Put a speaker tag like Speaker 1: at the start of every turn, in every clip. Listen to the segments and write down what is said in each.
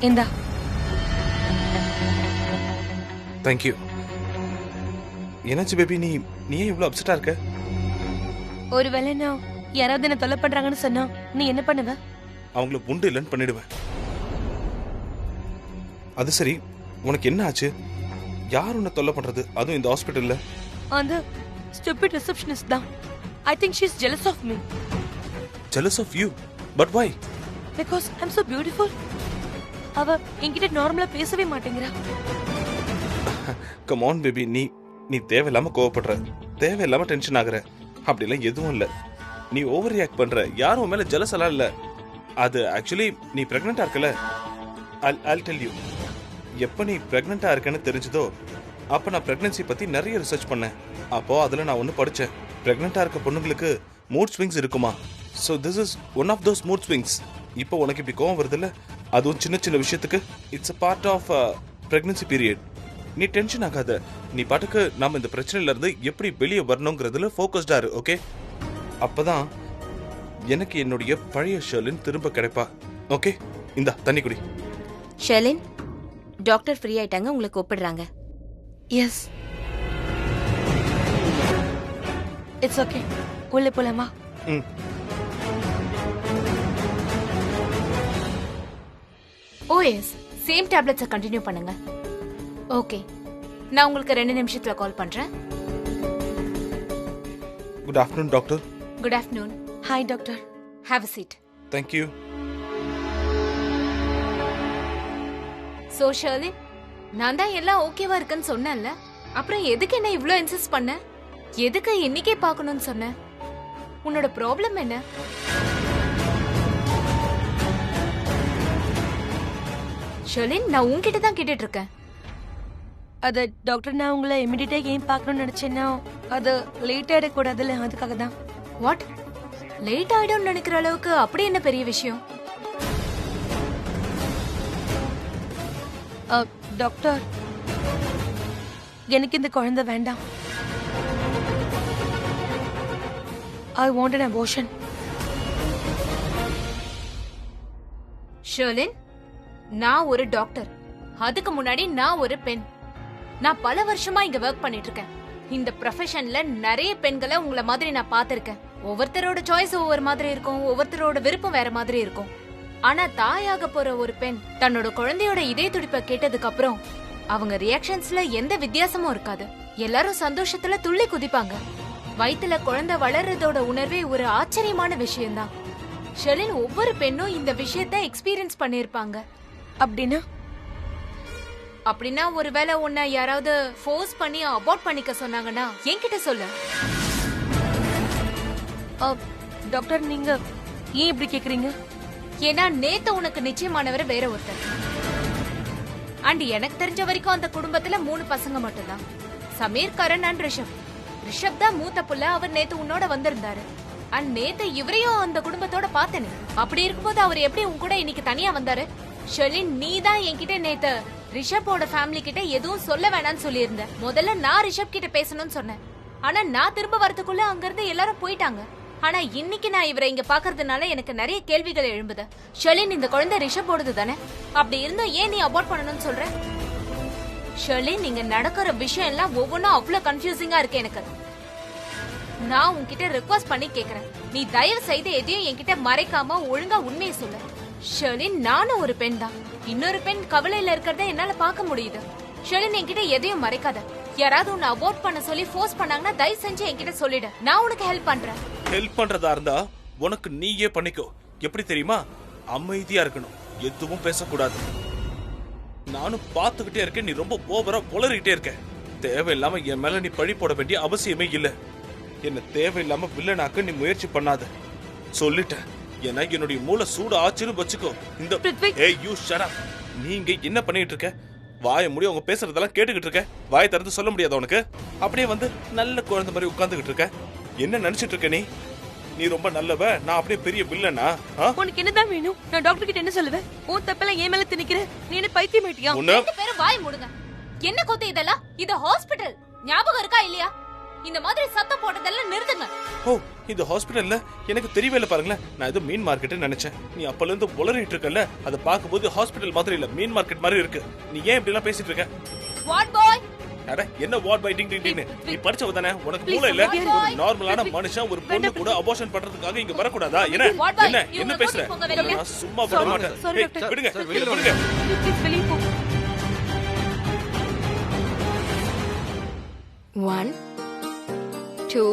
Speaker 1: இந்தா.
Speaker 2: Thank you. என்னாச்சு baby, நீ ஏன் இவ்வளவு அப்செட்டா இருக்க?
Speaker 1: ஒருவேளை நான் யாராவது என்ன தொல்லை பண்றாங்கன்னு சொன்னா நீ என்ன பண்ணுவ?
Speaker 2: அவங்கள புண்டு இல்லைன்னு பண்ணிடுவேன். அது சரி, உனக்கு என்ன ஆச்சு? யார் உன்னை தொல்லை பண்றது, அதுவும் இந்த ஹாஸ்பிட்டல்ல?
Speaker 1: அந்த stupid receptionist தான். I think she's jealous of me.
Speaker 2: Jealous of you? But why?
Speaker 1: Because I'm so beautiful. அவ என்கிட்ட நார்மலா பேசவே மாட்டேங்கிறா.
Speaker 2: Come on baby, நீ தேவையில்லாம கோவப்படுற, தேவையில்லாம டென்ஷன் ஆகுற. அப்படிலாம் எதுவும் இல்ல. நீ ஓவர் ரியாக்ட் பண்ற. யாரும் உன் மேல ஜெலஸ் எல்லாம் இல்ல. அது ஆக்சுவலி நீ பிரெக்னெண்டா இருக்கல. I'll tell you. எப்ப நீ பிரெக்னெண்டா இருக்கன்னு தெரிஞ்சதோ அப்ப நான் பிரெக்னன்சி பத்தி நிறைய ரிசர்ச் பண்ணேன். அப்போ அதுல நான் ஒன்னு படிச்சேன். பிரெக்னெண்டா இருக்க பொண்ணுங்களுக்கு மூட் ஸ்விங்ஸ் இருக்குமா. So this is one of those mood swings. இப்போ உனக்கு இப்படி கோவம் வருது இல்ல, அதுவும் சின்ன சின்ன விஷயத்துக்கு. It's a part of pregnancy period. நீ டென்ஷன் ஆகாத. நீ பாட்டுக்கு நாம இந்த பிரச்சனையில இருந்து எப்படி வெளியே வரணுங்கிறதுல ஃபோக்கஸ்டா இரு. ஓகே? அப்பதான் எனக்கு என்னுடைய பழைய ஷர்லின் திரும்ப கிடைப்பா. ஓகே, இந்தா தண்ணி குடி.
Speaker 3: ஷர்லின், டாக்டர் ஃப்ரீ ஆயிட்டாங்க, உங்களை கூப்பிடுறாங்க.
Speaker 1: Yes, it's okay. உள்ள போலாமா?
Speaker 4: ஓஎஸ் சேம் டேப்லெட்ஸை கண்டினியூ பண்ணுங்க. ஓகே, நான் உங்களுக்கு 2 நிமிஷத்துல கால் பண்றேன்.
Speaker 2: Good afternoon doctor.
Speaker 4: Good afternoon.
Speaker 1: Hi doctor.
Speaker 4: Have a seat.
Speaker 2: Thank you.
Speaker 4: So Sherlin, நான் தான் எல்லாம் ஓகேவா இருக்குன்னு சொன்னேன்ல, அப்புறம் எதுக்கு என்ன இவ்ளோ இன்சிஸ்ட் பண்ண? எதுக்கு இன்னைக்கே பார்க்கணும்னு சொன்ன? உன்னோட ப்ராப்ளம் என்ன? ஷர்லின், நான் உன்கிட்ட தான் கேட்டுட்டு இருக்கேன்.
Speaker 1: அது டாக்டர், நான் உங்களை இமிடியேட்டா ஏன் பார்க்கணும்னு நினைச்சேன்னா அது லேட் ஆயிடக்கூடாதுல்ல, அதுக்காக தான்.
Speaker 4: வாட்? லேட் ஆயிடும்னு நினைக்கிற அளவுக்கு அப்படி என்ன பெரிய விஷயம்?
Speaker 1: டாக்டர், எனக்கு இந்த குழந்தை வேண்டாம். I want an abortion.
Speaker 4: Sherlin, நான் ஒரு டாக்டர், அதுக்கு முன்னாடி நான் ஒரு பெண். நான் பல வருஷமா இங்க ஒர்க் பண்ணிட்டு இருக்கேன். இந்த ப்ரொஃபஷன்ல நிறைய பெண்களை உங்களை மாதிரி நான் பார்த்திருக்கேன். ஒவ்வொருத்தரோட சாய்ஸ் ஒவ்வொரு மாதிரி இருக்கும், ஒவ்வொருத்தரோட விருப்பம் வேற மாதிரி இருக்கும். ஆனா தாயாக போற ஒரு பெண் தன்னோட குழந்தையோட இதய துடிப்பை கேட்டதுக்கு அப்புறம் அவங்க ரியாக்ஷன்ஸ்ல எந்த வித்தியாசமும் இருக்காது. எல்லாரும் சந்தோஷத்துல துள்ளி குதிப்பாங்க. வயித்துல குழந்தை வளர்றதோட உணர்வே ஒரு ஆச்சரியமான விஷயம்தான். ஷர்லின், ஒவ்வொரு பெண்ணும் இந்த விஷயத்த எக்ஸ்பீரியன்ஸ் பண்ணிருப்பாங்க. அப்படின்னா ஒருவேளை உன்னை யாராவது ஃபோர்ஸ் பண்ணி அபார்ட் பண்ணிக்க சொன்னாங்கன்னா என்கிட்ட சொல்லு.
Speaker 1: டாக்டர், நீங்க ஏன் இப்படி கேக்குறீங்க?
Speaker 4: ஏன்னா நேத்து உனக்கு நிச்சயமானவர் வேற ஒருத்தர். அண்ட் எனக்கு தெரிஞ்ச வரைக்கும் அந்த குடும்பத்துல 3 பசங்க மட்டும்தான். சமீர், கரண் அண்ட் ரிஷப். ரிஷப் தான் மூத்த புள்ள. அவர் நேத்து உன்னோட வந்திருந்தாரு. அண்ட் நேத்து இவரையும் அந்த குடும்பத்தோட பார்த்தனே. அப்படி இருக்கும்போது அவர் எப்படி உன் கூட இன்னைக்கு தனியா வந்தாரு? ஷர்லின், நீ தான் என்கிட்ட நேத்து ரிஷப்போட ஃபேமிலி கிட்ட எதுவும் சொல்ல வேணாம்னு சொல்லியிருந்த. முதல்ல நான் ரிஷப் கிட்ட பேசணும்னு சொன்னேன். ஆனா நான் திரும்ப வரதுக்குள்ள அங்க இருந்து எல்லாரும் போயிட்டாங்க. ஆனா இன்னைக்கு நான் இவரை இங்க பாக்குறதுனால எனக்கு நிறைய கேள்விகள் எழும்புது. ஷர்லின், இந்த குழந்தை ரிஷப்போடது தானே? அப்படி இருந்தும் ஏன் நீ அபார்ட் பண்ணணும்னு சொல்ற? ஷர்லின், நீங்க நடக்கிற விஷயம் எல்லாம் ஒவ்வொன்றும் அவ்வளவு கன்ஃபியூசிங்கா இருக்கு எனக்கு. நான் உன்கிட்ட ரிக்வெஸ்ட் பண்ணி கேக்குறேன், நீ தயவு செய்து எதையும் என்கிட்ட மறைக்காம ஒழுங்கா உண்மையை சொல்லு. ஷர்லின், நானும் ஒரு பெண் தான். இன்னொரு பெண் கவலையில இருக்கிறத என்னால பார்க்க முடியுது. ஷர்லின், என்கிட்ட எதையும் மறைக்காத. யாராவது உன்னை அபார்ட் பண்ண சொல்லி ஃபோர்ஸ் பண்ணாங்கன்னா தயவு செஞ்சு என்கிட்ட சொல்லிடு. நான் உனக்கு ஹெல்ப் பண்றேன்.
Speaker 2: ஹெல்ப் பண்றதா இருந்தா உனக்கு நீயே பண்ணிக்கோ. எப்படி தெரியுமா? அமைதியா இருக்கணும், எதுவும் பேசக்கூடாது. நானும் பாத்துக்கிட்டே இருக்கேன், நீ ரொம்ப ஓவரா புலறிக்கிட்டே இருக்க. தேவையில்லாம என் மேல நீ பழி போட வேண்டிய அவசியமே இல்ல. என்ன தேவையில்லாம வில்லனாக்க நீ முயற்சி பண்ணாத, சொல்லிட்டேன். ஏன்னா என்னுடைய மூளை சூடு ஆச்சுன்னு வச்சுக்கோ. இந்த ஏய் யூ ஷட் அப். நீங்க என்ன பண்ணிட்டு இருக்க? வாய முடிய அவங்க பேசுறதெல்லாம் கேட்டுக்கிட்டு இருக்க. வாயை திறந்து சொல்ல முடியாது உனக்கு? அப்படியே வந்து நல்ல குழந்தை மாதிரி உட்கார்ந்துகிட்டு இருக்க. என்ன நினைச்சிட்டு இருக்க நீ? நீ ரொம்ப நல்லவ, நான் அப்படியே பெரிய வில்லனா?
Speaker 1: உனக்கு என்னதான் வேணும்? நான் டாக்டர் கிட்ட என்ன சொல்லுவேன்? உன் தப்பெல்லாம் ஏன் மேல திணிக்கிற? நீ என்ன பைத்தியம் ஆயிட்டியா?
Speaker 4: ரெண்டு பேரும் வாய் மூடுங்க. என்ன கொத்து இதெல்லாம்? இது ஹாஸ்பிடல், ஞாபகம் இருக்கா இல்லையா? இந்த மாதிரி சத்தம் போட்டதெல்லாம் நிறுத்துங்க.
Speaker 2: ஓ, இந்த ஹாஸ்பிடல்ல எனக்கு தெரியவே இல்லை பாருங்களேன். நான் ஏதோ மீன் மார்க்கெட்னு நினைச்சேன். நீ அப்பல இருந்து உளறிட்டு இருக்கல, அதை பார்க்கும்போது ஹாஸ்பிடல் மாதிரி இல்ல, மீன் மார்க்கெட் மாதிரி இருக்கு. நீ ஏன் இப்படி எல்லாம் பேசிட்டு இருக்க?
Speaker 4: வாட் பாய்?
Speaker 2: அட என்ன வாட் பை டிங் டிங் டிங்? நீ படிச்சவ தானே, உனக்கு மூளை இல்ல? ஒரு நார்மலான மனுஷன் ஒரு பொண்ணு கூட அபார்ஷன் பண்றதுக்காக இங்க வரக்கூடாதா? என்ன என்ன என்ன பேசுற? நான் சும்மா விட மாட்டேன். ஏய், விடுங்க விடுங்க.
Speaker 1: ப்ளீஸ் வெளிய போ.
Speaker 3: 1 2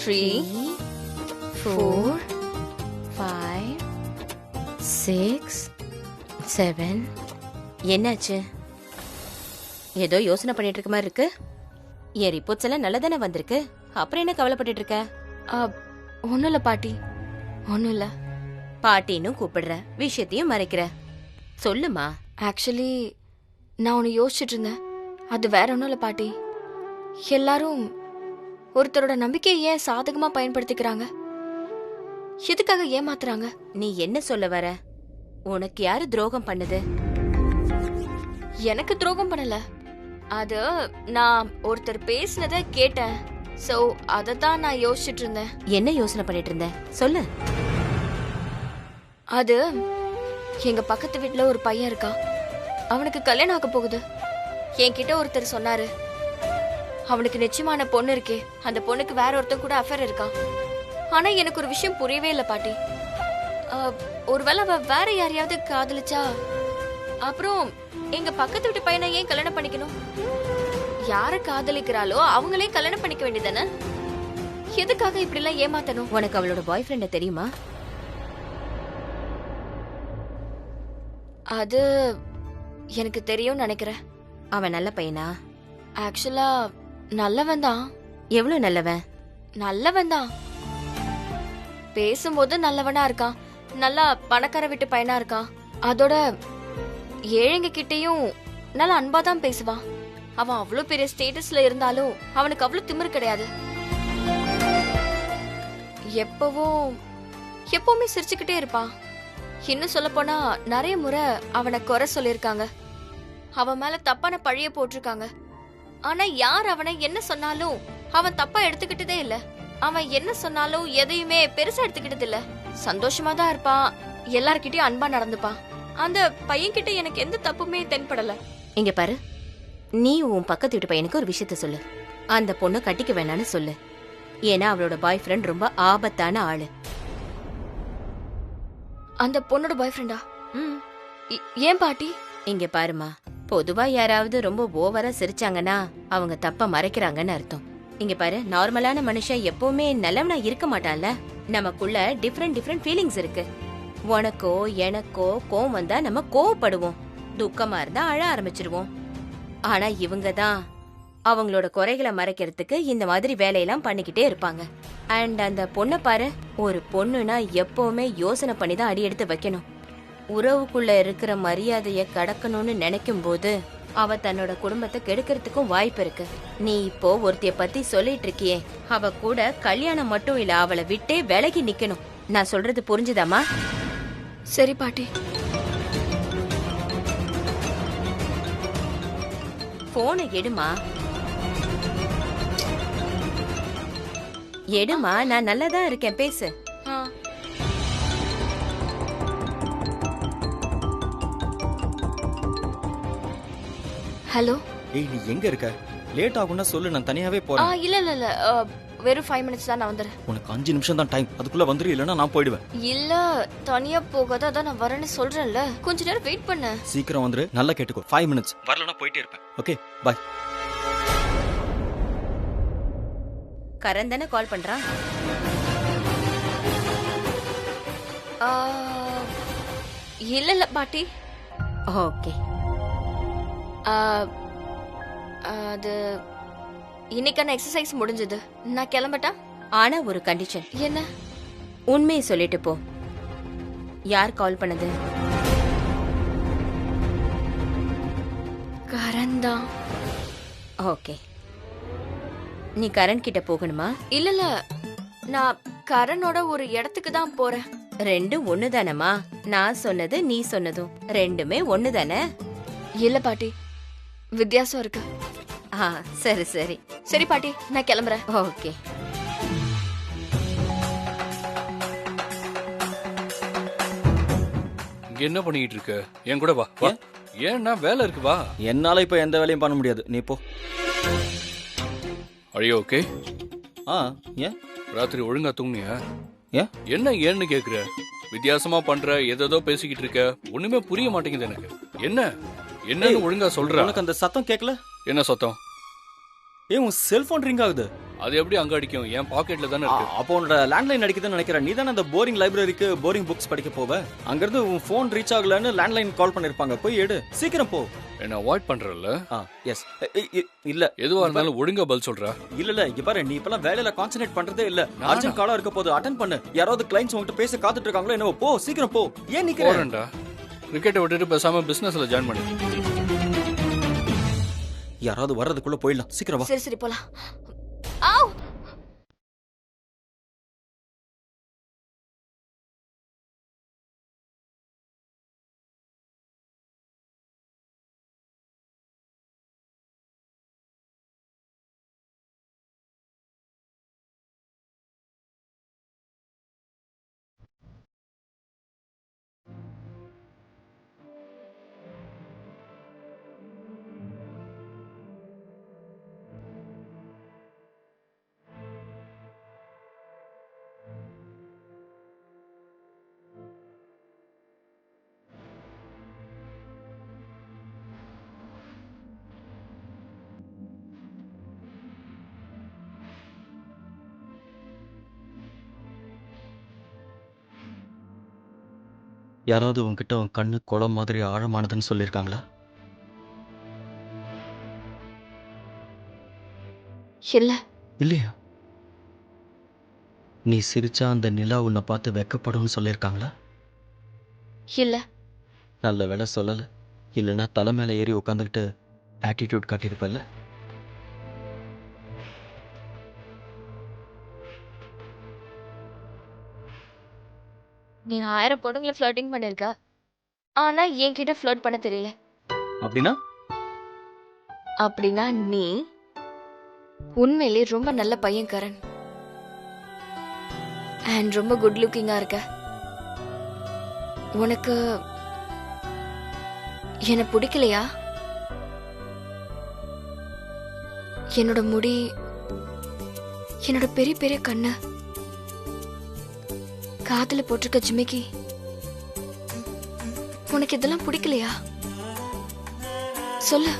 Speaker 3: 3 4 5 6 7. என்னாச்சு? ஏதோ யோசனை பண்ணிட்டு இருக்க மாதிரி இருக்கு. என் ரிப்போர்ட்ஸ் எல்லாம் நல்லதானே வந்திருக்கு. அப்புறம் என்ன கவலைப்பட்டு இருக்க?
Speaker 5: ஒன்றும் இல்லை பாட்டி, ஒன்றும் இல்லை.
Speaker 3: பாட்டின்னு கூப்பிடுற, விஷயத்தையும் மறைக்கிற. சொல்லுமா.
Speaker 5: ஆக்சுவலி நான் ஒன்று யோசிச்சுட்டு இருந்தேன். அது வேற ஒன்றும் இல்லை பாட்டி. எல்லாரும் ஒருத்தரோட நம்பிக்கையை ஏன் சாதகமாக பயன்படுத்திக்கிறாங்க? எதுக்காக ஏமாத்துறாங்க?
Speaker 3: நீ என்ன சொல்ல வர? உனக்கு யாரு துரோகம் பண்ணுது?
Speaker 5: எனக்கு துரோகம் பண்ணல. அது நான் ஒருத்தர் பேசினதை கேட்டேன். ஸோ அதை தான் நான் யோசிச்சுட்டு இருந்தேன்.
Speaker 3: என்ன யோசனை பண்ணிட்டு இருந்த? சொல்லு.
Speaker 5: அது எங்க பக்கத்து வீட்டுல ஒரு பையன் இருக்கா. அவனுக்கு கல்யாணம் ஆக போகுது. என்கிட்ட ஒருத்தர் சொன்னாரு, அவனுக்கு நிச்சயமான பொண்ணு இருக்கே, அந்த பொண்ணுக்கு வேற ஒருத்தன் கூட அஃபேர் இருக்கா. ஆனா எனக்கு ஒரு விஷயம் புரியவே இல்லை பாட்டி. ஒருவேளை அவ வேற யாரையாவது காதலிச்சா அப்புறம் எங்க பக்கத்து வீட்டு பையனை ஏன் கல்யாணம் பண்ணிக்கணும்? யார காதலிக்கிறாளோ அவங்களே கல்யாணம் பண்ணிக்க வேண்டியதானே? எதுக்காக இப்படி எல்லாம் ஏமாத்தணும்?
Speaker 3: உனக்கு அவளோட பாய் ஃப்ரெண்ட தெரியுமா?
Speaker 5: அது எனக்கு தெரியும்னு நினைக்கிறேன்.
Speaker 3: அவன் நல்ல பையனா?
Speaker 5: ஆக்சுவலா நல்லவன் தான்.
Speaker 3: எவ்வளவு நல்லவன்?
Speaker 5: நல்லவன் தான். பேசும்போது நல்லவனா இருக்கான். நல்லா பணக்கார வீட்டு பையனா இருக்கான். அதோட ஏழைங்க கிட்டயும் நல்லா அன்பா தான் பேசுவான். அவன் அவ்வளவு பெரிய ஸ்டேட்டஸ்ல இருந்தாலும் அவனுக்கு அவ்வளவு திமிரு கிடையாது. எப்பவுமே சிரிச்சுக்கிட்டே இருப்பான். இன்னும் சொல்ல போனா நிறைய முறை அவனை குறை சொல்லிருக்காங்க. அவன் மேல தப்பான பழிய போட்டிருக்காங்க. ஆனா யார் அவனை என்ன சொன்னாலும் அவன் தப்பா எடுத்துக்கிட்டதே இல்ல. அவன் என்ன சொன்னாலும் எதையுமே பெருசா எடுத்துக்கிட்டது இல்ல. சந்தோஷமா தான் இருப்பான். எல்லார்கிட்டயும் அன்பா நடந்துப்பான். அந்த பையன்கிட்ட எனக்கு எந்த தப்புமே தென்படல.
Speaker 3: இங்க பாரு, நீ உன் பக்கத்து வீட்டு பையனுக்கு ஒரு விஷயத்த சொல்லு. அந்த பொண்ணு கட்டிக்க வேணான்னு சொல்லு. ஏன்னா அவளோட பாய் ஃப்ரெண்ட் ரொம்ப ஆபத்தான ஆளு.
Speaker 5: அந்த பொண்ணோட பாய் ஃப்ரெண்டா? ஏன் பாட்டி?
Speaker 3: இங்க பாருமா, பொதுவா யாராவது ரொம்ப ஓவரா சிரிச்சாங்கன்னா அவங்க தப்ப மறைக்கிறாங்கன்னு அர்த்தம். இங்க பாரு, நார்மலான மனுஷன் எப்பவுமே நல்லவனா இருக்க மாட்டான்ல. நமக்குள்ள டிஃப்ரெண்ட் ஃபீலிங்ஸ் இருக்கு. உனக்கோ எனக்கோ கோவம் வந்தா நம்ம கோவப்படுவோம், துக்கமா இருந்தா அழ ஆரம்பிச்சிருவோம். ஆனா இவங்க தான் அவங்களோட குறைகளை மறைக்கிறதுக்கு இந்த மாதிரி வேலையெல்லாம் பண்ணிக்கிட்டே இருப்பாங்க. அண்ட் அந்த பொண்ணை பாரு, ஒரு பொண்ணுனா எப்பவுமே யோசனை பண்ணி தான் அடி எடுத்து வைக்கணும். உறவுக்குள்ள இருக்கிற மரியாதைய கடக்கணும்னு நினைக்கும் போது அவ தன்னோட குடும்பத்தை கெடுக்கிறதுக்கும் வாய்ப்பு இருக்கு. நீ இப்போ ஒருத்திய பத்தி சொல்லிட்டு இருக்கியே, அவ கூட கல்யாணம் மட்டும் இல்ல, அவளை விட்டே விலகி நிக்கணும். நான் சொல்றது புரிஞ்சுதாமா?
Speaker 5: சரி பாட்டி.
Speaker 3: போனை எடுமா. எடுமா, நான் நல்லாதான் இருக்கேன், பேசு.
Speaker 5: ஹலோ.
Speaker 6: ஏய், நீ எங்க இருக்க? லேட் ஆகும்னா சொல்லு, நான் தனியாவே போறேன்.
Speaker 5: இல்ல வெறும் 5 minutes தான், நான் வந்துடுறேன்.
Speaker 6: உனக்கு 5 நிமிஷம் தான் டைம், அதுக்குள்ள வந்துரு, இல்லனா நான் போயிடுவேன்.
Speaker 5: இல்ல தனியா போகாத, அதான் நான் வரேன்னு சொல்றேன்ல. கொஞ்ச நேரம் வெயிட் பண்ணு.
Speaker 6: சீக்கிரம் வந்துரு, நல்லா கேட்டுக்கோ. 5 minutes. வரலனா போயிட்டே இருப்பேன். Okay, by.
Speaker 3: கரண் தானே கால் பண்றான்?
Speaker 5: இல்ல பாட்டி.
Speaker 3: ஓகே.
Speaker 5: அது இன்னைக்கான எக்ஸசைஸ் முடிஞ்சது. நான் கிளம்பட்டா?
Speaker 3: ஆனா ஒரு கண்டிஷன்.
Speaker 5: என்ன?
Speaker 3: உண்மையை சொல்லிட்டு போ. யார் கால் பண்ணது?
Speaker 5: கரண் தான்.
Speaker 3: ஓகே. நீ கரண் கிட்ட போகணுமா?
Speaker 5: இல்ல நான் கரணோட ஒரு இடத்துக்கு தான் போறேன்.
Speaker 3: ரெண்டும் ஒண்ணுதானமா? நான் சொன்னது நீ சொன்னதும் ரெண்டுமே ஒண்ணுதானே?
Speaker 5: இல்ல பாட்டி, வித்தியாசம் இருக்கு.
Speaker 3: சரி சரி
Speaker 5: சரி பாட்டி, நான் கிளம்புறேன்.
Speaker 3: ஓகே.
Speaker 7: இங்க என்ன பண்ணிட்டு இருக்க? என் கூட வா வா. ஏன்னா வேலை இருக்கு வா.
Speaker 6: என்னால இப்போ எந்த வேலையும் பண்ண முடியாது, நீ போ.
Speaker 7: ஐயோ ஓகே.
Speaker 6: ஏன்
Speaker 7: ராத்திரி ஒழுங்கா தூங்குனியா?
Speaker 6: ஏன்
Speaker 7: என்ன ஏன்னு கேக்குற? வித்தியாசமா பண்ற, ஏதோ பேசிக்கிட்டு இருக்க, ஒண்ணுமே புரிய மாட்டேங்குது எனக்கு. என்ன என்னன்னு ஒழுங்கா சொல்ற.
Speaker 6: உனக்கு அந்த சத்தம் கேட்கல?
Speaker 7: என்ன சத்தம்?
Speaker 6: உன் செல்போன் ரிங் ஆகுது.
Speaker 7: அது எப்படி அங்க அடிக்கும்? என் பாக்கெட்ல தானே இருக்கு.
Speaker 6: அப்போ உன்னோட லேண்ட்லைன் அடிக்குதுன்னு நினைக்கிறேன். நீ தானே அந்த போரிங் லைப்ரரிக்கு போரிங் புக்ஸ் படிக்க போவ. அங்கிருந்து உன் போன் ரீச் ஆகலன்னு லேண்ட்லைன் கால் பண்ணிருப்பாங்க. போய் எடு, சீக்கிரம் போ.
Speaker 7: என்ன அவாய்ட் பண்றல?
Speaker 6: எஸ். இல்ல,
Speaker 7: எதுவா இருந்தாலும் ஒழுங்கா பதில் சொல்ற.
Speaker 6: இல்ல இங்க பாரு, நீ இப்பலாம் வேலையில கான்சென்ட்ரேட் பண்றதே இல்ல. அர்ஜென்ட் காலா இருக்க போது அட்டெண்ட் பண்ணு. யாராவது கிளைண்ட்ஸ் உன்கிட்ட பேச காத்துட்டு இருக்காங்களோ என்னவோ. போ, சீக்கிரம் போ. ஏன் நிக்கிற?
Speaker 7: போறேன்டா. கிரிக்கெட்டை விட்டுட்டு பேசாம பிசினஸ்ல ஜாயின் பண்ணு.
Speaker 6: யாராவது வர்றதுக்குள்ள போயிடலாம். சீக்கிரம் வா.
Speaker 5: சரி போலாம். ஆவ்.
Speaker 6: யாராவது உன்கிட்ட உன் கண்ணு குளம் மாதிரி ஆழமானதுன்னு சொல்லியிருக்காங்களா?
Speaker 5: இல்ல.
Speaker 6: இல்லையா? நீ சிரிச்சா அந்த நிலா உன்னை பார்த்து வெக்கப்படும்னு சொல்லியிருக்காங்களா?
Speaker 5: இல்ல.
Speaker 6: நல்ல வேலை சொல்லல. இல்லைன்னா தலை மேல ஏறி உட்காந்துக்கிட்டு ஆட்டிடியூட் காட்டியிருப்பல்ல.
Speaker 5: நீ 1000 பொண்ணுங்களை ஃப்ளர்ட்டிங் பண்ணிருக்க, ஆனா என்கிட்ட ஃப்ளர்ட் பண்ண தெரியல.
Speaker 6: அப்படின்னா
Speaker 5: அப்படின்னா நீ உண்மையிலே ரொம்ப நல்ல பையன் கரண். அண்ட் ரொம்ப குட் லுக்கிங்கா இருக்க. உனக்கு என்ன பிடிக்கலையா? என்னோட முடி, என்னோட பெரிய பெரிய கண்ணு, காதுல போட்டிருக்க ஜிமிக்கி, உனக்கு இதெல்லாம் பிடிக்கலையா? சொல்லு.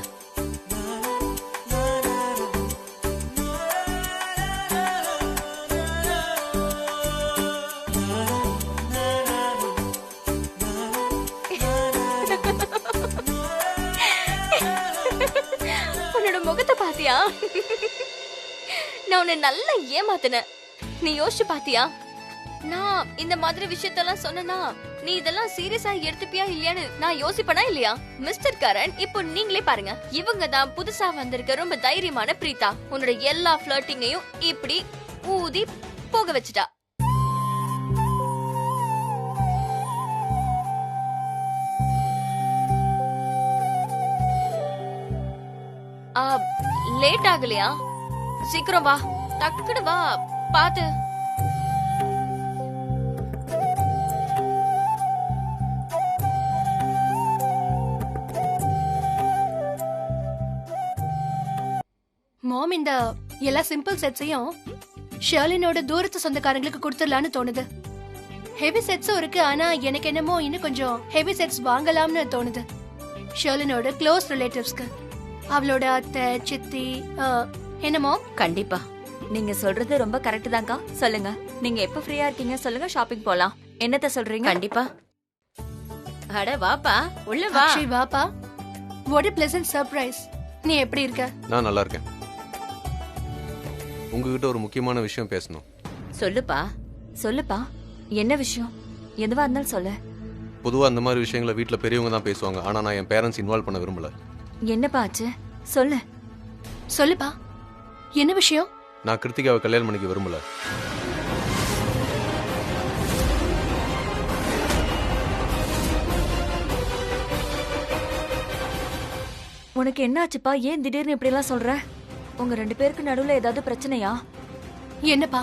Speaker 5: உன்னோட முகத்தை பாத்தியா? நான் உன்னை நல்லா ஏமாத்தினேன். நீ யோசிச்சு பாத்தியா? நான் இந்த மாதிரி விஷயத்தெல்லாம் சொன்னா நீ இதெல்லாம் சீரியஸா எடுத்துப்பியா இல்லையான்னு நான் யோசிப்பனா இல்லையா? மிஸ்டர் கரண், இப்போ நீங்களே பாருங்க. இவங்க தான் புதுசா வந்திருக்க ரொம்ப தைரியமான பிரீதா. உன்னோட எல்லா ஃப்ளர்ட்டிங்கையும் இப்படி ஊதி போக வச்சுட்டா. லேட் ஆகலையா? சீக்கிரம் வா, டக்குனு வா, பாத்து.
Speaker 1: மாம், இந்த எல்லா சிம்பிள் செட்ஸையும் ஷர்லினோட தூரத்து சொந்தக்காரங்களுக்கு கொடுத்துடலான்னு தோணுது. ஹெவி செட்ஸும் இருக்கு, ஆனா எனக்கு என்னமோ இன்னும் கொஞ்சம் ஹெவி செட்ஸ் வாங்கலாம்னு தோணுது. ஷர்லினோட க்ளோஸ் ரிலேட்டிவ்ஸ்க்கு, அவளோட அத்தை, சித்தி. என்னமோ?
Speaker 8: கண்டிப்பா நீங்க சொல்றது ரொம்ப கரெக்ட் தான்க்கா. சொல்லுங்க, நீங்க எப்ப ஃப்ரீயா இருக்கீங்க சொல்லுங்க, ஷாப்பிங் போலாம். என்னத்த சொல்றீங்க?
Speaker 3: கண்டிப்பா. அட வாப்பா, உள்ள வா.
Speaker 1: அக்ஷய், வாப்பா. What a pleasant surprise. நீ எப்படி இருக்க?
Speaker 9: நான் நல்லா இருக்கேன். உங்ககிட்ட ஒரு முக்கியமான விஷயம் பேசணும்.
Speaker 3: சொல்லுப்பா.
Speaker 8: சொல்லுப்பா, என்ன விஷயம்? எதுவா இருந்தாலும் சொல்லு.
Speaker 9: பொதுவா அந்த மாதிரி விஷயங்களை வீட்ல பெரியவங்க தான் பேசுவாங்க. ஆனா நான் என் பேரண்ட்ஸ் இன்வால்வ் பண்ண விரும்பல.
Speaker 8: என்னப்பா ஆச்சு? சொல்லு.
Speaker 1: சொல்லுப்பா, என்ன விஷயம்?
Speaker 9: நான் கிருத்திகாவை கல்யாணம் பண்ணிக்க விரும்பல.
Speaker 8: உனக்கு என்ன ஆச்சுப்பா? ஏன் திடீர்னு இப்படி எல்லாம் சொல்ற? உங்க 2 பேருக்கு நடுவுல ஏதாவது பிரச்சனையா?
Speaker 1: என்னப்பா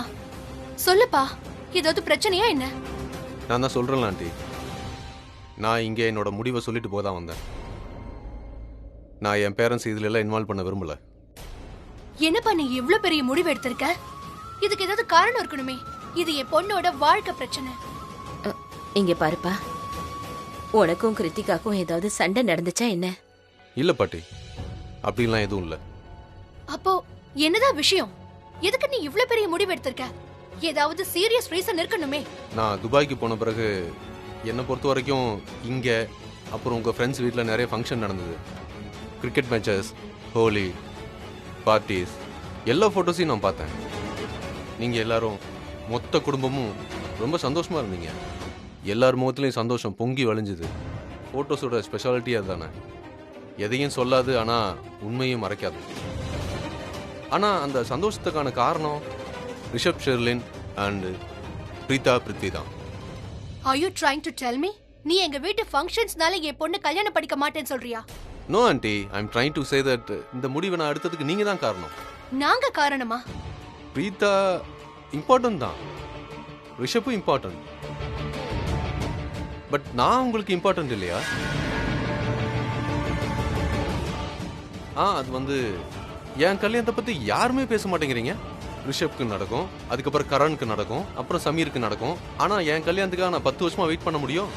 Speaker 1: சொல்லுப்பா, ஏதாவது பிரச்சனையா என்ன?
Speaker 9: நான் தான் சொல்றேன் ஆண்டி, நான் இங்கே என்னோட முடிவை சொல்லிட்டு போதான் வந்தேன். நான் என் பேரண்ட்ஸ் இதுல எல்லாம் இன்வால்வ் பண்ண விரும்பல.
Speaker 1: என்னப்பா நீ இவ்ளோ பெரிய முடிவு எடுத்திருக்க? இதுக்கு ஏதாவது காரணம் இருக்கணுமே. இது என் பொண்ணோட வாழ்க்கை பிரச்சனை.
Speaker 3: இங்க பாருப்பா, உனக்கும் கிருத்திகாக்கும் ஏதாவது சண்டை நடந்துச்சா என்ன?
Speaker 9: இல்ல பாட்டி, அப்படிலாம் எதுவும் இல்ல.
Speaker 1: அப்போ என்னதான் விஷயம்? எதுக்கு நீ இவ்ளோ பெரிய முடிவு எடுத்திருக்க? ஏதாவது சீரியஸ் ரீசன் இருக்கணுமே.
Speaker 9: நான் துபாய்க்கு போன பிறகு என்னை பொறுத்த வரைக்கும் இங்க அப்புறம் உங்க ஃப்ரெண்ட்ஸ் வீட்டில் நிறைய ஃபங்க்ஷன் நடந்தது. கிரிக்கெட் மேட்சஸ், ஹோலி பார்ட்டிஸ், எல்லா ஃபோட்டோஸையும் நான் பார்த்தேன். நீங்க எல்லாரும் மொத்த குடும்பமும் ரொம்ப சந்தோஷமா இருந்தீங்க. எல்லார் முகத்துலையும் சந்தோஷம் பொங்கி வழிஞ்சுது. ஃபோட்டோஸோட ஸ்பெஷாலிட்டி அதுதானே. எதையும் சொல்லாது, ஆனால் உண்மையும் மறைக்காது. ஆனால் அந்த சந்தோஷத்துக்கான காரணம் ரிஷப் ஷெர்லின் அண்ட் பிரீதா பிருத்வி தான்.
Speaker 1: Are you trying to tell me நீ எங்க வீட்டு ஃபங்க்ஷன்ஸ்னால என் பொண்ணு கல்யாணம் படிக்க மாட்டேன்னு சொல்றியா?
Speaker 9: No aunty, I am trying to say that இந்த முடிவை நான் எடுத்ததுக்கு நீங்க தான் காரணம்.
Speaker 1: நாங்க காரணமா?
Speaker 9: பிரீதா இம்பார்ட்டன்ட் தான், ரிஷப்பும் இம்பார்ட்டன்ட். பட் நான் உங்களுக்கு இம்பார்ட்டன்ட் இல்லையா? அது என் கல்யாணத்தை பத்தி யாருமே பேச மாட்டேங்கிறீங்க. ரிஷப்க்கு நடக்கும், அதுக்கப்புறம் கரணுக்கு நடக்கும், அப்புறம் சமீருக்கு நடக்கும். ஆனா என் கல்யாணத்துக்காக நான் 10 வருஷமா வெயிட் பண்ண முடியும்?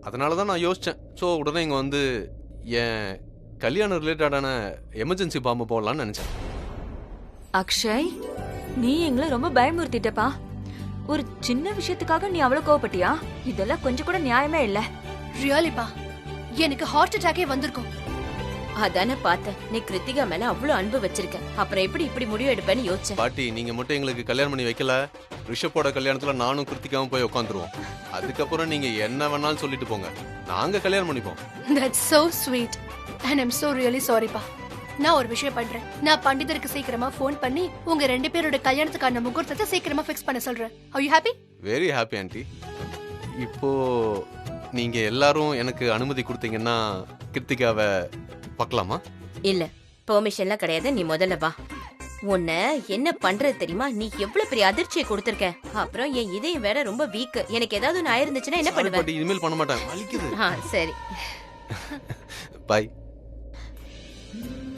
Speaker 9: அதனாலதான் நான் யோசிச்சேன். ஸோ உடனே இங்க என் கல்யாணம் ரிலேட்டடான எமர்ஜென்சி பாம்பு போடலான்னு நினைச்சேன்.
Speaker 8: அக்ஷய், நீ எங்களை ரொம்ப பயமுறுத்திட்டப்பா. ஒரு சின்ன விஷயத்துக்காக நீ அவ்வளவு கோவப்பட்டியா? இதெல்லாம் கொஞ்சம் கூட நியாயமே இல்ல.
Speaker 1: ரியலிப்பா, எனக்கு ஹார்ட் அட்டாக்கே வந்திருக்கும்.
Speaker 3: அதானே பார்த்தேன், நீ கிருத்திகா மேல அவ்வளவு அன்பு வச்சிருக்க. அப்புறம் எப்படி இப்படி முடிவு எடுப்பேன்னு யோசிச்சேன்.
Speaker 9: பாட்டி, நீங்க மட்டும் எங்களுக்கு கல்யாணம் பண்ணி வைக்கல, ரிஷப்போட கல்யாணத்துல நானும் கிருத்திகாவும் போய் உட்காந்துருவோம். அதுக்கப்புறம் நீங்க என்ன வேணாலும் சொல்லிட்டு போங்க, நாங்க கல்யாணம் பண்ணிப்போம்.
Speaker 1: That's so sweet and I'm so really sorryப்பா. நான் ஒரு விஷயம் பண்றேன். நான் பண்டிதருக்கு சீக்கிரமா ஃபோன் பண்ணி உங்க 2 பேரோட கல்யாணத்துக்கான முகூர்த்தத்தை சீக்கிரமா ஃபிக்ஸ் பண்ண சொல்றேன். Are you happy?
Speaker 9: Very happy aunty. இப்போ நீங்க எல்லாரும் எனக்கு அனுமதி கொடுத்தீங்கன்னா கிருத்திகாவை பார்க்கலாமா?
Speaker 3: இல்ல, பெர்மிஷன்லாம் கிடையாது. நீ முதல்ல வா. உன்னை என்ன பண்றது தெரியுமா? நீ எவ்வளவு பெரிய அதிர்ச்சியை கொடுத்திருக்க. அப்புறம் என் இதயம் வேற ரொம்ப வீக். எனக்கு ஏதாவது ஒன்று ஆயிருந்துச்சுன்னா என்ன பண்ணுவேன்?
Speaker 9: பாட்டி, இனிமேல் பண்ண மாட்டேன், வலிக்குது.
Speaker 3: சரி
Speaker 9: பை.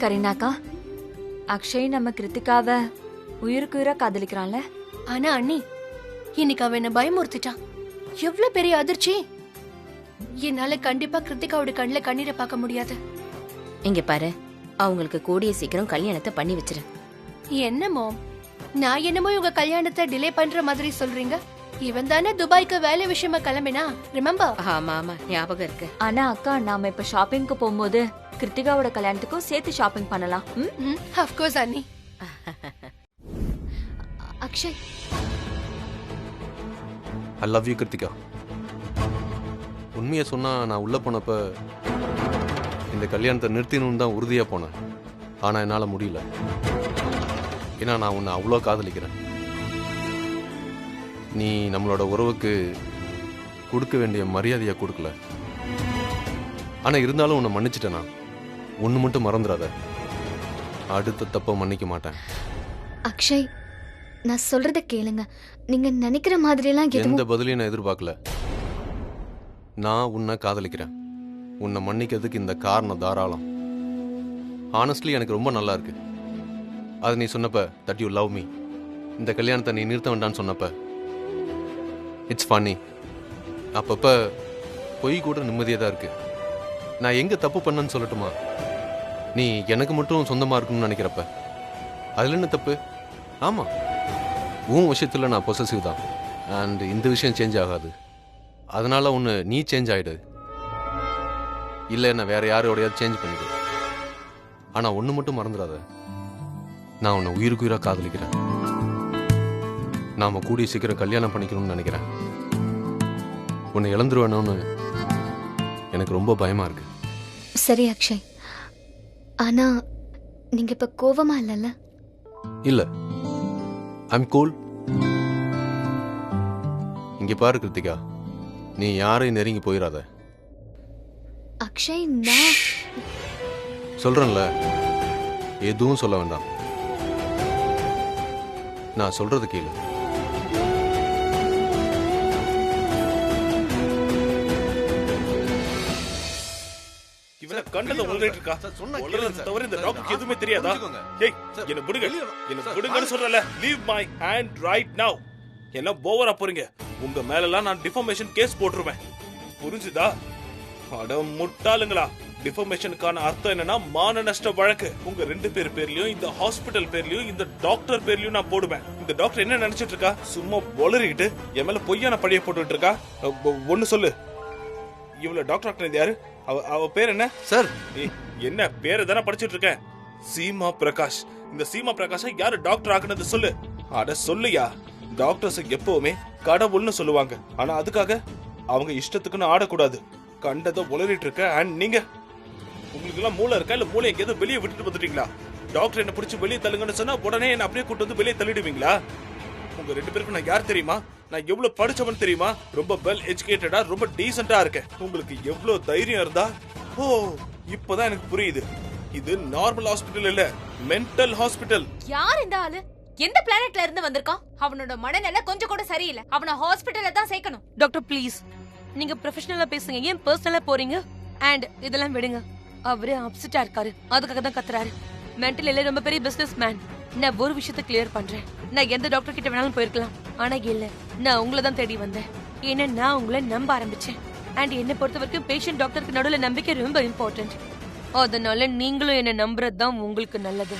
Speaker 8: கரீனாக்கா, அக்ஷய் நம்ம கிருத்திகாவை உயிருக்கு உயிரா காதலிக்கிறான்ல.
Speaker 1: ஆனா அண்ணி, இன்னைக்கு அவன் என்ன பயமுறுத்திட்டான். எவ்வளவு பெரிய அதிர்ச்சி. என்னால கண்டிப்பா கிருத்திகாவோட கண்ணுல கண்ணீரை பார்க்க முடியாது.
Speaker 3: இங்க பாரு, அவங்களுக்கு கூடிய சீக்கிரம் கல்யாணத்தை பண்ணி வச்சிரு.
Speaker 1: என்னமோ நான் என்னமோ உங்க கல்யாணத்தை டிலே பண்ற மாதிரி சொல்றீங்க. இவன் தானே துபாய்க்கு வேலை விஷயமா கிளம்பினா, ரிமெம்பர்?
Speaker 3: ஆமா ஆமா, ஞாபகம் இருக்கு.
Speaker 8: ஆனா அக்கா, நாம இப்ப ஷாப்பிங்க்கு போகும்போது கிருத்திகாவோட கல்யாணத்துக்கும் சேர்த்து ஷாப்பிங் பண்ணலாம்.
Speaker 1: ஆஃப் கோர்ஸ் அண்ணி.
Speaker 5: Akshay,
Speaker 9: I love you Kiruthika. உண்மையை சொன்னா, நான் உள்ள போனப்ப இந்த கல்யாணத்தை நிறுத்தினும் தான் உறுதியா போனேன். ஆனா என்னால முடியல. ஏன்னா நான் உன்னை அவ்வளோ காதலிக்கிறேன். நீ நம்மளோட உறவுக்கு கொடுக்க வேண்டிய மரியாதையை கொடுக்கல. ஆனா இருந்தாலும் உன்னை மன்னிச்சிட்டேனா. ஒன்று மட்டும் மறந்துடாத, அடுத்த தப்ப மன்னிக்க மாட்டேன்.
Speaker 5: அக்ஷய், நான் சொல்றத கேளுங்க. நீங்க நினைக்கிற மாதிரிலாம்
Speaker 9: எந்த பதிலையும் நான் எதிர்பார்க்கல. நான் உன்னை காதலிக்கிறேன். உன்னை மன்னிக்கிறதுக்கு இந்த காரணம் தாராளம். ஆனஸ்ட்லி எனக்கு ரொம்ப நல்லா இருக்கு. அது நீ சொன்னப்ப, தட் யூ லவ் மீ, இந்த கல்யாணத்தை நீ நிறுத்த வேண்டான்னு சொன்னப்ப, இட்ஸ் ஃபன்னி. அப்பப்ப பொய் கூட நிம்மதியாக தான் இருக்கு. நான் எங்க தப்பு பண்ணேன்னு சொல்லட்டுமா? நீ எனக்கு மட்டும் சொந்தமா இருக்கணும்னு நினைக்கிறப்ப, அதுல என்ன தப்பு? ஆமா, உன் விஷயத்துல நான் பொசசிவ் தான். அண்ட் இந்த விஷயம் சேஞ்ச் ஆகாது. அதனால ஒன்று நீ சேஞ்ச் ஆயிடு, இல்லை என்ன வேற யாரோடையாவது சேஞ்ச் பண்ணிடு. ஆனா ஒன்று மட்டும் மறந்துடாத, நான் உன்னை உயிருக்கு உயிராக காதலிக்கிறேன். நாம கூடிய சீக்கிரம் கல்யாணம் பண்ணிக்கணும்னு நினைக்கிறேன். உன்னை இழந்துருவேணும்னு எனக்கு ரொம்ப பயமா இருக்கு.
Speaker 5: சரி அக்ஷய், ஆனா நீங்க இப்ப கோவமா இல்லல்ல?
Speaker 9: இல்ல, ஐம் கூல். இங்க பாரு கிருத்திகா, நீ யாரையும் நெருங்கி போயிடாத.
Speaker 5: அக்ஷய், நான்
Speaker 9: சொல்றேன்ல, எதுவும் சொல்ல வேண்டாம். நான் சொல்றது கேளு.
Speaker 2: கண்டத உளறிட்டு இருக்கா. உளறத தவிர இந்த டாக்டருக்கு எதுவுமே தெரியாதா? ஏய், என்ன விடுங்க, என்ன விடுங்கன்னு சொல்றல. Leave my hand right now. எல்லாம் ஓவரா போறீங்க. உங்க மேலலாம் நான் டிஃபர்மேஷன் கேஸ் போட்டுருவேன். புரிஞ்சுதா? அட முட்டாளுங்களா. டிஃபர்மேஷனுக்கான அர்த்தம் என்னன்னா மான நஷ்ட வழக்கு. உங்க 2 பேர் பேர்லயும், இந்த ஹாஸ்பிடல் பேர்லயும், இந்த டாக்டர் பேர்லயும் நான் போடுவேன். இந்த டாக்டர் என்ன நினைச்சிட்டு இருக்கா? சும்மா பொலறிக்கிட்டு என் மேல பொய்யான பழிய போட்டுட்டு இருக்கா. ஒன்னு சொல்லு, இவ்வளவு டாக்டர் யாரு? அவ பேர் என்ன?
Speaker 9: சார்
Speaker 2: என்ன பேரை தானே படிச்சிட்டு இருக்கேன். சீமா பிரகாஷ். இந்த சீமா பிரகாஷ் யாரு டாக்டர் ஆக்குனது சொல்லு. அட சொல்லுயா. டாக்டர்ஸ் எப்பவுமே கடவுள்னு சொல்லுவாங்க. ஆனா அதுக்காக அவங்க இஷ்டத்துக்குன்னு ஆடக்கூடாது. கண்டதை உளறிட்டு இருக்க. அண்ட் நீங்க, உங்களுக்கு எல்லாம் மூளை இருக்கா இல்ல மூளை எங்கேயோ வெளியே விட்டுட்டு வந்துட்டீங்களா? டாக்டர் என்ன பிடிச்சி வெளியே தள்ளுங்கன்னு சொன்னா உடனே என்ன அப்படியே கூட்டு வந்து வெளியே தள்ளிடுவீங்களா? உங்க 2 பேருக்கும் நான் யார் தெரியுமா? நான் எவ்வளவு படிச்சவன் தெரியுமா? ரொம்ப வெல் எஜுகேட்டடா, ரொம்ப டீசென்டா இருக்கேன். உங்களுக்கு எவ்வளவு தைரியம் இருந்தா? ஓ, இப்பதான் எனக்கு புரியுது. இது நார்மல் ஹாஸ்பிடல் இல்ல, மென்டல் ஹாஸ்பிடல்.
Speaker 4: யார் இந்த ஆளு? எந்த பிளானட்ல இருந்து வந்திருக்கான்? அவனோட மனநிலை கொஞ்சம் கூட சரியில்லை. அவனை ஹாஸ்பிடல்ல தான் சேர்க்கணும்.
Speaker 1: டாக்டர் ப்ளீஸ், நீங்க ப்ரொஃபஷனலா பேசுங்க. ஏன் பர்சனலா போறீங்க? அண்ட் இதெல்லாம் விடுங்க. அவரே அப்செட்டா இருக்காரு, அதுக்காக தான் கத்துறாரு. மென்டல் இல்ல, ரொம்ப பெரிய பிசினஸ் மேன். நான் ஒரு விஷயத்தை கிளியர் பண்றேன். நான் எந்த டாக்டர் கிட்ட வேணாலும் போயிருக்கலாம், ஆனா இல்ல, நான் உங்களை தான் தேடி வந்தேன். ஏன்னா நான் உங்களை நம்ப ஆரம்பிச்சேன். அண்ட் என்னை பொறுத்த வரைக்கும் பேஷண்ட் டாக்டருக்கு நடுவில் நம்பிக்கை ரொம்ப இம்பார்ட்டன்ட். அதனால நீங்களும் என்ன நம்புறது தான் உங்களுக்கு நல்லது.